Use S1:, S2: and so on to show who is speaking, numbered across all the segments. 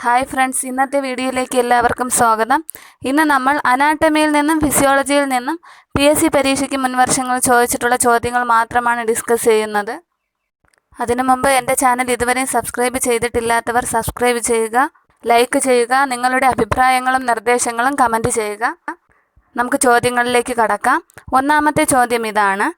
S1: Hi friends, ഇന്നത്തെ വീഡിയോയിലേക്ക് എല്ലാവർക്കും സ്വാഗതം. ഇന്ന് നമ്മൾ അനാട്ടമിയിൽ നിന്നും ഫിസിയോളജിയിൽ നിന്നും PSC പരീക്ഷയ്ക്ക് മുൻവർഷങ്ങൾ ചോദിച്ചിട്ടുള്ള ചോദ്യങ്ങൾ മാത്രമാണ് ഡിസ്കസ് ചെയ്യുന്നത്. അതിനു മുമ്പ് എൻ്റെ ചാനൽ ഇതുവരെയും സബ്സ്ക്രൈബ് ചെയ്തിട്ടില്ലാത്തവർ സബ്സ്ക്രൈബ് ചെയ്യുക, ലൈക്ക് ചെയ്യുക, നിങ്ങളുടെ അഭിപ്രായങ്ങളും നിർദ്ദേശങ്ങളും കമൻറ്റ് ചെയ്യുക. നമുക്ക് ചോദ്യങ്ങളിലേക്ക് കടക്കാം. ഒന്നാമത്തെ ചോദ്യം ഇതാണ്: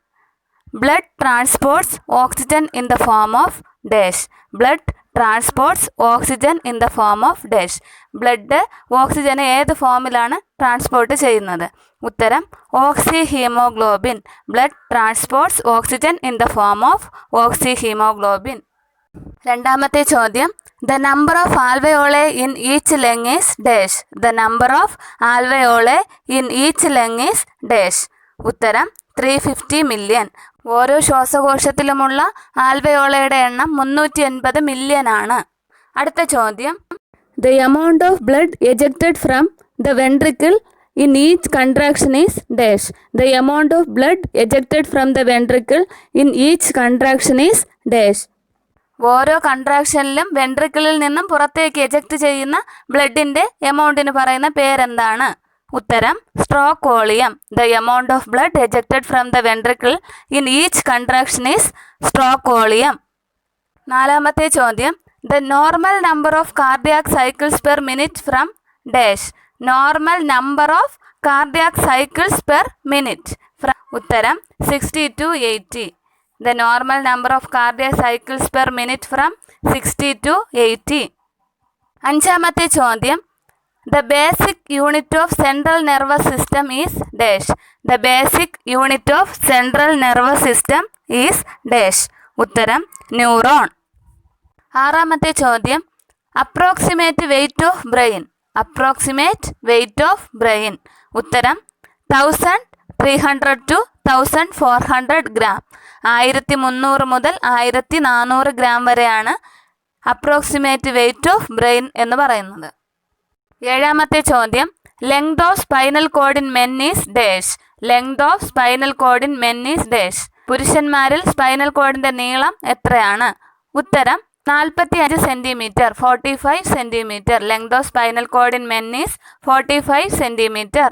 S1: blood transports oxygen in the form of dash. Blood transports oxygen in the form of dash. Blood ഓക്സിജനെ ഏത് ഫോമിലാണ് ട്രാൻസ്പോർട്ട് ചെയ്യുന്നത്? ഉത്തരം oxy haemoglobin. Blood transports oxygen in the form of oxy haemoglobin. രണ്ടാമത്തെ ചോദ്യം: the number of alveoli in each lung is dash. The number of alveoli in each lung is dash. ഉത്തരം 350 million. ഓരോ ശ്വാസകോശത്തിലുമുള്ള ആൽവയോളയുടെ എണ്ണം 380 million ആണ്. അടുത്ത ചോദ്യം: the amount of blood ejected from the ventricle in each contraction is dash. The amount of blood ejected from the ventricle in each contraction is dash. ഓരോ കൺട്രാക്ഷനിലും വെൻട്രിക്കിളിൽ നിന്നും പുറത്തേക്ക് എജക്റ്റ് ചെയ്യുന്ന ബ്ലഡിൻ്റെ എമൗണ്ടിന് പറയുന്ന പേരെന്താണ്? ഉത്തരം stroke volume. The amount of blood ejected from the ventricle in each contraction is stroke volume. നാലാമത്തെ ചോദ്യം: the normal number of cardiac cycles per minute from dash. Normal number of cardiac cycles per minute. ഉത്തരം 60 to 80. The normal number of cardiac cycles per minute from 60 to 80. അഞ്ചാമത്തെ ചോദ്യം: The basic unit of central nervous system is dash. The basic unit of central nervous system is dash. ഉത്തരം neuron. ആറാമത്തെ ചോദ്യം: approximate weight of brain. Approximate weight of brain. ഉത്തരം 1300 to 1400 gram. 1300 മുതൽ 1400 gram വരെയാണ് approximate weight of brain എന്ന് പറയുന്നത്. ഏഴാമത്തെ ചോദ്യം: length of spinal cord in men is dash. Length of spinal cord in men is dash. പുരുഷന്മാരിൽ spinal കോഡിൻ്റെ നീളം എത്രയാണ്? ഉത്തരം 45 centimetre. 45 centimetre. Length of spinal cord in men is 45 centimetre.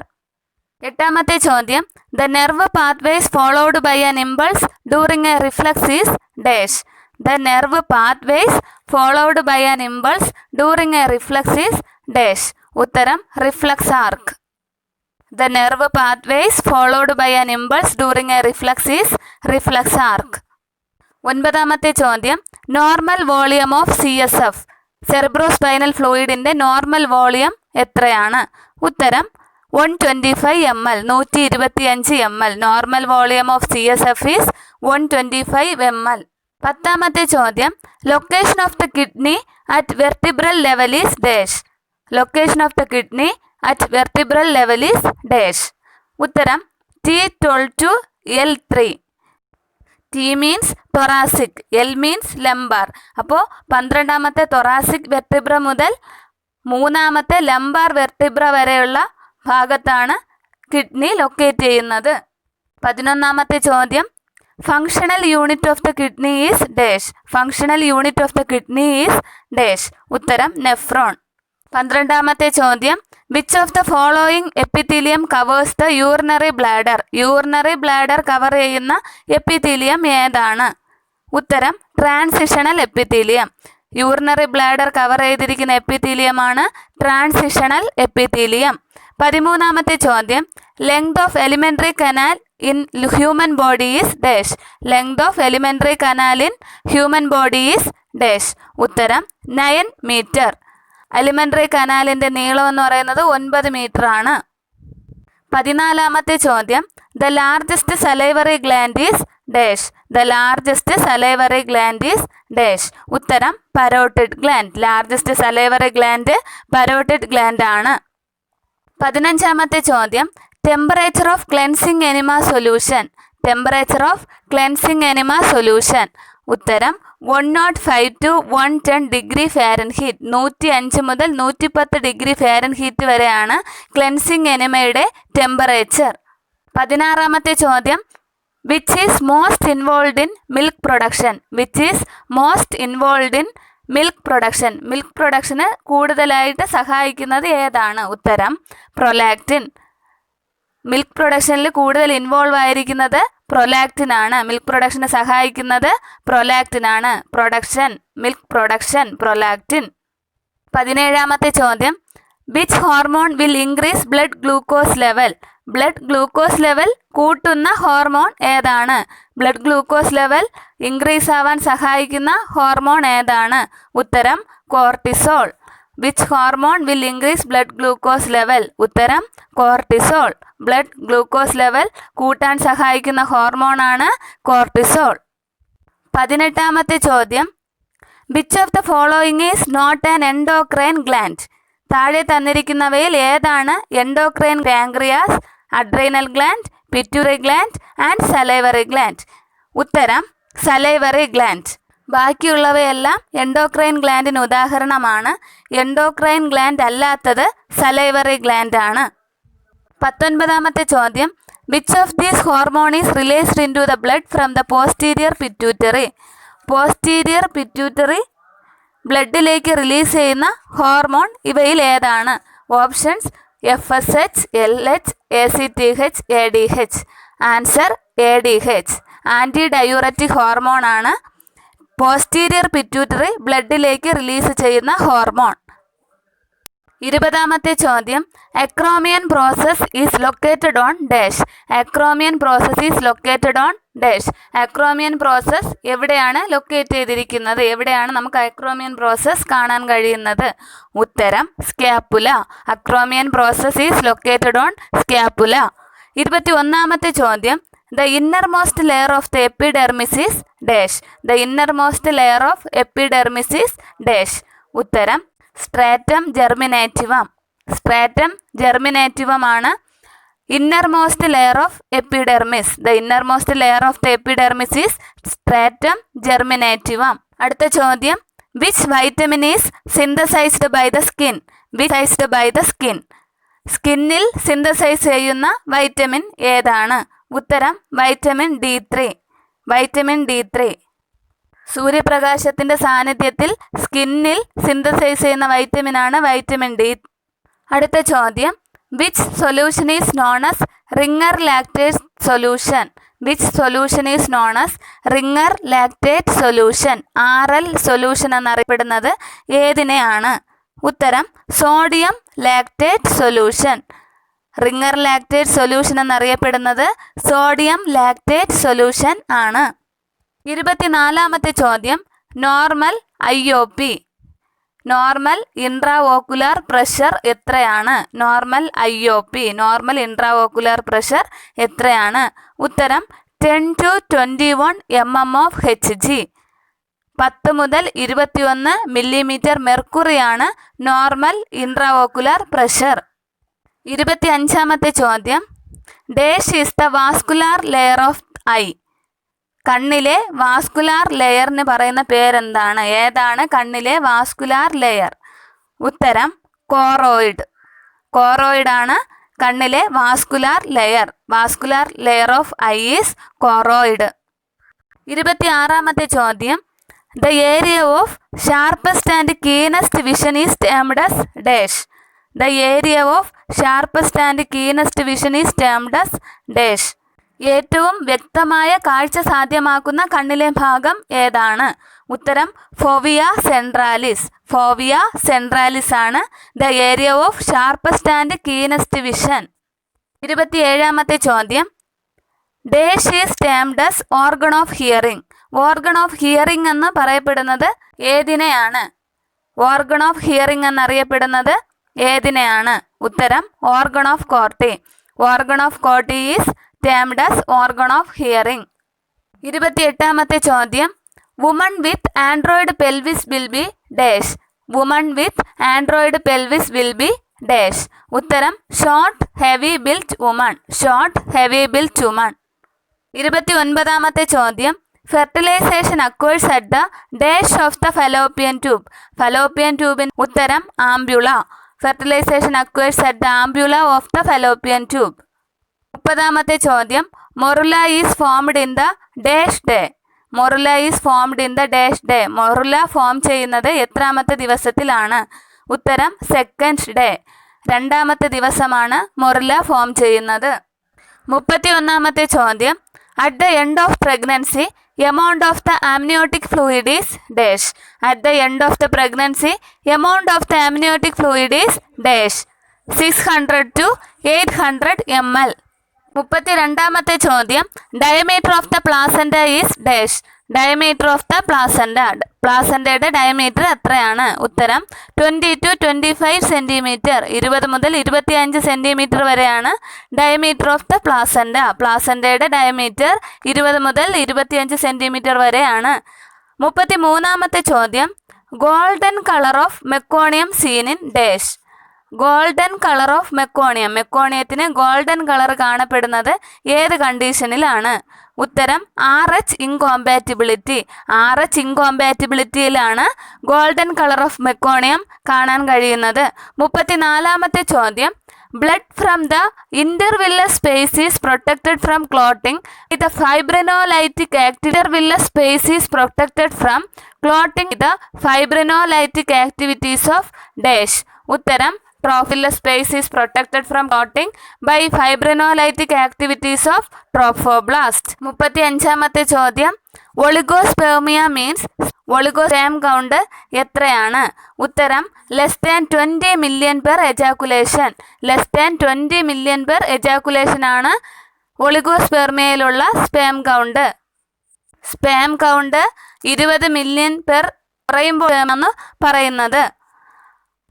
S1: എട്ടാമത്തെ ചോദ്യം: the nerve pathways followed by an impulse during a reflex is dash. The nerve pathways followed by an impulse during a reflex is dash. ഉത്തരം reflex arc. The nerve pathways followed by an impulse during a reflex is reflex arc. ഒൻപതാമത്തെ ചോദ്യം: normal volume of CSF. Cerebrospinal ഫ്ലൂയിഡിൻ്റെ normal volume എത്രയാണ്? ഉത്തരം 125 ml. 125 ml. Normal volume of CSF is 125 ml. പത്താമത്തെ ചോദ്യം: location of the kidney at vertebral level is dash. Location of the kidney at vertebral level is dash. ഉത്തരം T12 L3. T means thoracic, L means lumbar. അപ്പോൾ 12ാമത്തെ thoracic vertebra മുതൽ 3ാമത്തെ lumbar vertebra വരെയുള്ള ഭാഗത്താണ് kidney locate ചെയ്യുന്നത്. 11ാമത്തെ ചോദ്യം: functional unit of the kidney is dash. Functional unit of the kidney is dash. ഉത്തരം nephron. 12ാമത്തെ ചോദ്യം: which of the following epithelium covers the urinary bladder. Urinary bladder cover ചെയ്യുന്ന epithelium ഏതാണ്? ഉത്തരം transitional epithelium. Urinary bladder cover ചെയ്തിരിക്കുന്ന എപ്പിത്തീലിയമാണ് transitional epithelium. 13ാമത്തെ ചോദ്യം: length of elementary canal in human body is dash. Length of elementary canal in human body is dash. ഉത്തരം 9 metre. Elementary കനാലിൻ്റെ നീളം എന്ന് പറയുന്നത് 9 metre ആണ്. 14ാമത്തെ ചോദ്യം: the largest salivary gland is dash. The largest salivary gland is dash. ഉത്തരം parotid gland. Largest salivary gland parotid gland ആണ്. 15ാമത്തെ ചോദ്യം: temperature of cleansing enema solution. Temperature of cleansing enema solution. ഉത്തരം 105 to 110 ഡിഗ്രി ഫാരൻഹീറ്റ്. 105 മുതൽ 110 degree Fahrenheit വരെയാണ് cleansing എനിമയുടെ temperature. 16ാമത്തെ ചോദ്യം: which is most involve in milk production. Which is most involve in milk production. Milk production കൂടുതലായിട്ട് സഹായിക്കുന്നത് ഏതാണ്? ഉത്തരം പ്രൊലാക്റ്റിൻ. മിൽക്ക് പ്രൊഡക്ഷനിൽ കൂടുതൽ ഇൻവോൾവ് ആയിരിക്കുന്നത് പ്രൊലാക്റ്റിൻ ആണ്. മിൽക്ക് പ്രൊഡക്ഷന് സഹായിക്കുന്നത് പ്രൊലാക്റ്റിൻ ആണ്. Production, milk production, prolactin. 17ാമത്തെ ചോദ്യം, which hormone will increase blood glucose level? Blood glucose level കൂട്ടുന്ന ഹോർമോൺ ഏതാണ്? ബ്ലഡ് ഗ്ലൂക്കോസ് ലെവൽ ഇൻക്രീസ് ആവാൻ സഹായിക്കുന്ന ഹോർമോൺ ഏതാണ്? ഉത്തരം cortisol. Which hormone will increase blood glucose level? ഉത്തരം കോർട്ടിസോൾ. ബ്ലഡ് ഗ്ലൂക്കോസ് ലെവൽ കൂട്ടാൻ സഹായിക്കുന്ന ഹോർമോണാണ് കോർട്ടിസോൾ. 18ാമത്തെ ചോദ്യം, which of the following is not an endocrine gland? താഴെ തന്നിരിക്കുന്നവയിൽ ഏതാണ് endocrine? Pancreas, adrenal gland, pituitary gland and salivary gland. ഉത്തരം സലൈവറി ഗ്ലാൻഡ്. ബാക്കിയുള്ളവയെല്ലാം എൻഡോക്രൈൻ ഗ്ലാൻഡിന് ഉദാഹരണമാണ്. എൻഡോക്രൈൻ ഗ്ലാൻഡ് അല്ലാത്തത് സലൈവറി ഗ്ലാൻഡ് ആണ്. 19ാമത്തെ ചോദ്യം, which of these hormone is released into the blood from the posterior pituitary? Posterior pituitary ബ്ലഡിലേക്ക് release ചെയ്യുന്ന ഹോർമോൺ ഇവയിൽ ഏതാണ്? Options FSH, LH, ACTH, ADH. Answer ADH. Anti diuretic hormone ആണ് posterior pituitary ബ്ലഡിലേക്ക് release ചെയ്യുന്ന hormone. 20ാമത്തെ ചോദ്യം, acromion process is located on dash. Acromion process is located on dash. Acromion process എവിടെയാണ് ലൊക്കേറ്റ് ചെയ്തിരിക്കുന്നത്? എവിടെയാണ് നമുക്ക് അക്രോമിയൻ പ്രോസസ് കാണാൻ കഴിയുന്നത്? ഉത്തരം scapula. Acromion process is located on scapula. 21ാമത്തെ ചോദ്യം, the innermost layer of the epidermis is dash. The innermost layer of epidermis is dash. ഉത്തരം സ്ട്രാറ്റം ജെർമിനേറ്റിവം. സ്ട്രാറ്റം ജെർമിനേറ്റിവം ആണ് innermost layer of epidermis. The innermost layer of the epidermis is stratum germinativum. അടുത്ത ചോദ്യം, which vitamin is synthesised by the skin? Which by the skin. സ്കിന്നിൽ synthesise ചെയ്യുന്ന vitamin ഏതാണ്? ഉത്തരം vitamin D3. Vitamin D3. സൂര്യപ്രകാശത്തിൻ്റെ സാന്നിധ്യത്തിൽ സ്കിന്നിൽ synthesise ചെയ്യുന്ന വൈറ്റമിനാണ് vitamin D. അടുത്ത ചോദ്യം, which solution is known as ringer lactate solution? Which solution is known as ringer lactate solution? RL solution എന്നറിയപ്പെടുന്നത് ഏതിനെയാണ്? ഉത്തരം sodium lactate solution. Ringer lactate solution എന്നറിയപ്പെടുന്നത് sodium lactate solution ആണ്. 24ാമത്തെ ചോദ്യം, normal IOP. Normal intraocular pressure എത്രയാണ്? Normal IOP, normal intraocular pressure എത്രയാണ്? ഉത്തരം 10 to 21 mm of Hg. 10 മുതൽ 21 മില്ലിമീറ്റർ മെർക്കുറിയാണ് നോർമൽ ഇൻട്രാഓക്കുലാർ പ്രഷർ. 25ാമത്തെ ചോദ്യം, dash is the vascular layer of eye. കണ്ണിലെ വാസ്കുലാർ ലെയറിന് പറയുന്ന പേരെന്താണ്? ഏതാണ് കണ്ണിലെ വാസ്കുലാർ ലെയർ? ഉത്തരം കോറോയിഡ്. കോറോയിഡാണ് കണ്ണിലെ vascular layer. Vascular layer of eye is choroid. 26ാമത്തെ ചോദ്യം, the area of sharpest and keenest vision is termed as dash. The area of sharpest and keenest vision is termed as dash. ഏറ്റവും വ്യക്തമായ കാഴ്ച സാധ്യമാക്കുന്ന കണ്ണിലെ ഭാഗം ഏതാണ്? ഉത്തരം ഫോവിയ സെൻട്രാലിസ്. ഫോവിയ സെൻട്രാലിസ് ആണ് the area of sharpest and keenest vision. 27ാമത്തെ ചോദ്യം, dash is termed as organ of hearing. Organ of hearing എന്ന് പറയപ്പെടുന്നത് ഏതിനെയാണ്? ഓർഗൺ ഓഫ് ഹിയറിംഗ് എന്നറിയപ്പെടുന്നത് ഏതിനെയാണ്? ഉത്തരം organ of Corti. Organ of Corti is termed as organ of hearing. 28ാമത്തെ ചോദ്യം, woman with android pelvis will be dash. Woman with android pelvis will be dash. ഉത്തരം short heavy built woman. Short heavy built woman. 29ാമത്തെ ചോദ്യം, fertilisation occurs at the dash of the fallopian tube. Fallopian ട്യൂബിന് ഉത്തരം ampulla. Fertilisation occurs at the ampulla of the fallopian tube. 30ാമത്തെ ചോദ്യം, morula is formed in the dash day. Morula is formed in the dash day. Morula form ചെയ്യുന്നത് എത്രാമത്തെ ദിവസത്തിലാണ്? ഉത്തരം second day. രണ്ടാമത്തെ ദിവസമാണ് മൊറുല form ചെയ്യുന്നത്. 31ാമത്തെ ചോദ്യം. At the end of pregnancy amount of the amniotic fluid is dash. At the end of the pregnancy, amount of the amniotic fluid is dash. 600 to 800 ml. 32ാമത്തെ ചോദ്യം. Diameter of the placenta is dash. Diameter of the placenta. പ്ലാസൻഡയുടെ diameter എത്രയാണ്? ഉത്തരം 20 to 25 centimetre. 20 മുതൽ 25 centimetre വരെയാണ് diameter of the placenta. പ്ലാസൻഡയുടെ diameter 20 മുതൽ 25 centimetre വരെയാണ്. 33ാമത്തെ ചോദ്യം. Golden colour of meconium seen in dash. Golden colour of meconium. മെക്കോണിയത്തിന് ഗോൾഡൻ കളർ കാണപ്പെടുന്നത് ഏത് കണ്ടീഷനിലാണ്? ഉത്തരം RH ഇൻകോമ്പാറ്റിബിലിറ്റി. RH ഇൻകോമ്പാറ്റിബിലിറ്റിയിലാണ് ഗോൾഡൻ കളർ ഓഫ് മെക്കോണിയം കാണാൻ കഴിയുന്നത്. 34ാമത്തെ ചോദ്യം. Blood from the intervillous space is protected from clotting with fibrinolytic activity. Intervillous space is protected from clotting with fibrinolytic activities of dash. ഉത്തരം Trophilus space is protected from clotting by fibrinolytic activities of trophoblast. 35ാമത്തെ ചോദ്യം. ഒളിഗോസ്പെർമിയ means ഒളിഗോസ്പേം count എത്രയാണ്? ഉത്തരം <20 million per ejaculation. <20 million per ejaculation ആണ് ഒളിഗോസ്പെർമിയയിലുള്ള sperm count. Sperm count 20 million per പറയുമ്പോഴാണ് പറയുന്നത്.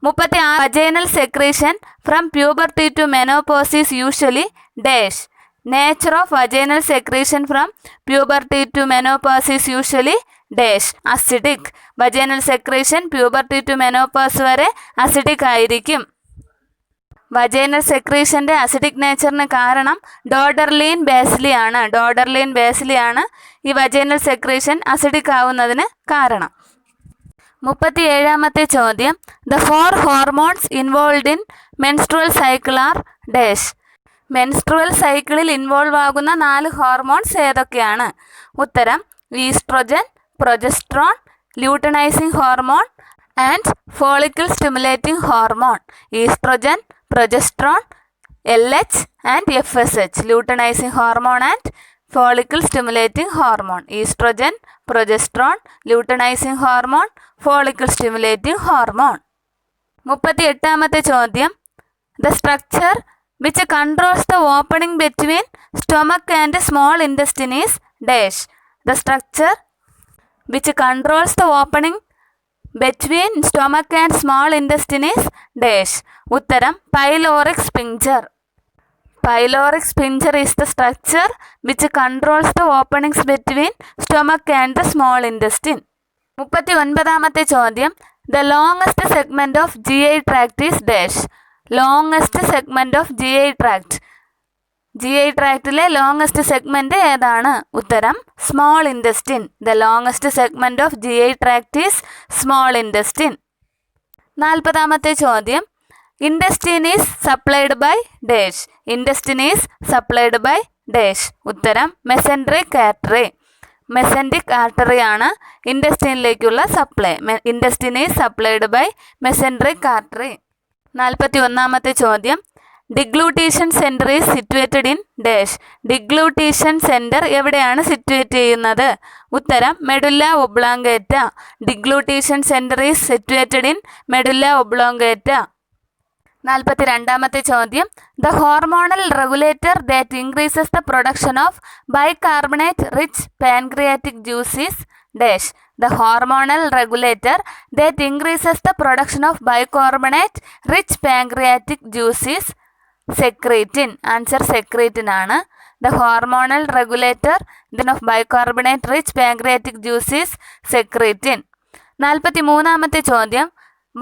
S1: 36. Vaginal secretion from puberty to menopause is usually dash. Nature of vaginal secretion from puberty to menopause is usually dash. Acidic. Vaginal secretion puberty to menopause വരെ acidic ആയിരിക്കും. Vaginal സെക്രീഷൻ്റെ acidic നേച്ചറിന് കാരണം ഡോഡർലീൻ bacilli ആണ്. ഡോഡർലീൻ bacilli ആണ് ഈ vaginal secretion acidic ആവുന്നതിന് കാരണം. 37ാമത്തെ ചോദ്യം. The 4 hormones involve in menstrual cycle are dash. Menstrual സൈക്കിളിൽ ഇൻവോൾവ് ആകുന്ന 4 ഹോർമോൺസ് ഏതൊക്കെയാണ്? ഉത്തരം oestrogen, progesterone, luteinising hormone and follicle stimulating hormone. Oestrogen, progesterone, LH and FSH. Luteinising hormone and follicle stimulating hormone. Oestrogen, progesterone, luteinising hormone, follicle stimulating hormone. 38ാമത്തെ ചോദ്യം. The structure which controls the opening between stomach and small intestine is dash. The structure which controls the opening between stomach and small intestine is dash. ഉത്തരം pyloric sphincter. Pyloric sphincter is the structure which controls the openings between stomach and the small intestine. 39ാമത്തെ ചോദ്യം. The longest segment of GI tract is dash. Longest segment of GI tract. GI tractലെ longest segment ഏതാണ്? ഉത്തരം small intestine. The longest segment of GI tract is small intestine. 40ാമത്തെ ചോദ്യം. Intestine is supplied by dash. Intestine is supplied by dash. ഉത്തരം മെസെൻട്രിക് artery. Mesenteric artery ആണ് ഇൻറ്റെസ്റ്റൈനിലേക്കുള്ള supply. Intestine is supplied by mesenteric artery. 41ാമത്തെ ചോദ്യം. Deglutition centre is situated in dash. Deglutition centre എവിടെയാണ് situate ചെയ്യുന്നത്? ഉത്തരം medulla oblongata. Deglutition centre is situated in medulla oblongata. 42ാമത്തെ ചോദ്യം. The hormonal regulator that increases the production of bicarbonate rich pancreatic juice is dash. The hormonal regulator that increases the production of bicarbonate rich pancreatic juice is secretin. Answer secretin ആണ്. The hormonal regulator of bicarbonate rich pancreatic juice is secretin. 43ാമത്തെ ചോദ്യം.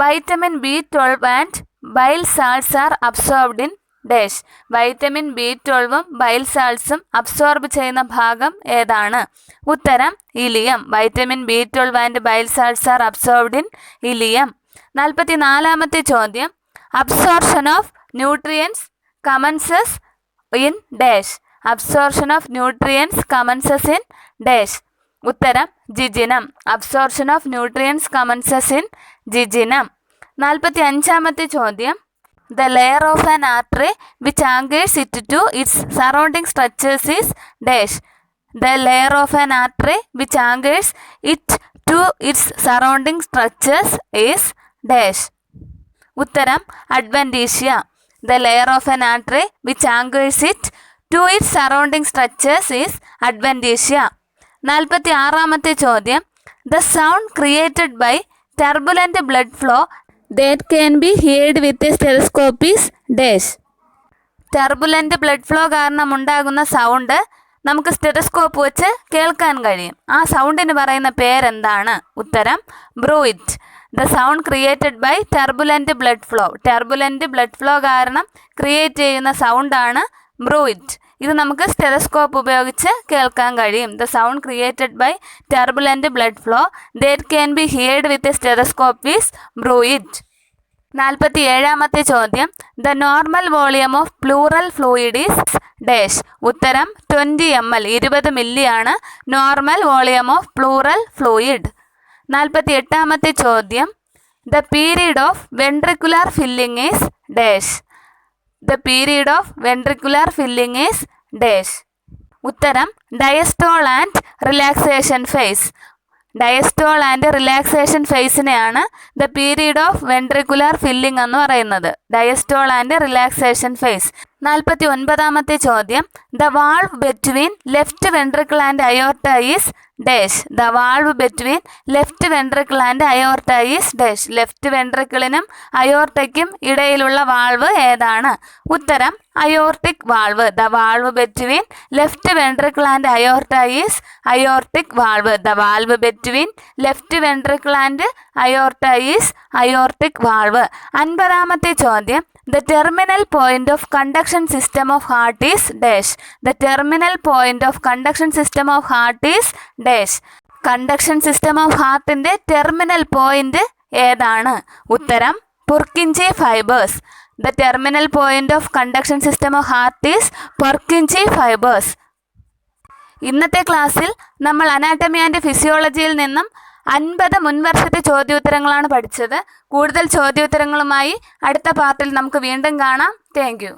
S1: Vitamin B12 and bile salts are absorbed in dash. Vitamin B12ഉം bile സാൾട്ട്സും absorb ചെയ്യുന്ന ഭാഗം ഏതാണ്? ഉത്തരം ileum. Vitamin B12 and bile salts are absorbed in ileum. 44ാമത്തെ ചോദ്യം. Absorption of nutrients commences in dash. Absorption of nutrients commences in dash. ഉത്തരം jejunum. Absorption of nutrients commences in jejunum. 45-ാമത്തെ ചോദ്യം. The layer of an artery which anchors it to its surrounding structures is dash. The layer of an artery which anchors it to its surrounding structures is dash. ഉത്തരം adventitia. The layer of an artery which anchors it to its surrounding structures is adventitia. 46-ാമത്തെ ചോദ്യം. The sound created by turbulent blood flow that can be heard with a stethoscope is dash. Turbulent blood flow കാരണം ഉണ്ടാകുന്ന sound നമുക്ക് stethoscope വെച്ച് കേൾക്കാൻ കഴിയും. ആ സൗണ്ടിന് പറയുന്ന പേരെന്താണ്? ഉത്തരം bruit. The sound created by turbulent blood flow. Turbulent blood flow കാരണം ക്രിയേറ്റ് ചെയ്യുന്ന സൗണ്ടാണ് ബ്രൂയിറ്റ്. ഇത് നമുക്ക് സ്റ്റെതസ്കോപ്പ് ഉപയോഗിച്ച് കേൾക്കാൻ കഴിയും. The sound created by turbulent blood flow that can be heard with a stethoscope is bruit. 47-ാമത്തെ ചോദ്യം. The normal volume of pleural fluid is dash. ഉത്തരം 20 ml. 20 മില്ലിയാണ് normal volume of pleural fluid. 48-ാമത്തെ ചോദ്യം. The period of ventricular filling is dash. The period of ventricular filling is dash. ഉത്തരം diastole and relaxation phase. Diastole and relaxation ഫേസിനെയാണ് the period of ventricular filling എന്ന് പറയുന്നത്. Diastole and relaxation phase. 49-ാമത്തെ ചോദ്യം. The valve between left ventricle and aorta is dash. The valve between left ventricle and aorta is dash. Left വെൻട്രിക്കിളിനും അയോർട്ടയ്ക്കും ഇടയിലുള്ള valve ഏതാണ്? ഉത്തരം aortic valve. The valve between left ventricle and aorta is aortic valve. The valve between left ventricle and aorta is aortic valve. 50-ാമത്തെ ചോദ്യം. The terminal point of conduction system of heart is dash. The terminal point of conduction system of heart is dash. Conduction system of ഹാർട്ടിൻ്റെ terminal point ഏതാണ്? ഉത്തരം Purkinje fibres. The terminal point of conduction system of heart is Purkinje fibres. ഇന്നത്തെ ക്ലാസ്സിൽ നമ്മൾ anatomy and ഫിസിയോളജിയിൽ നിന്നും 50 മുൻവർഷത്തെ ചോദ്യോത്തരങ്ങളാണ് പഠിച്ചത്. കൂടുതൽ ചോദ്യോത്തരങ്ങളുമായി അടുത്ത പാർട്ടിൽ നമുക്ക് വീണ്ടും കാണാം. Thank you.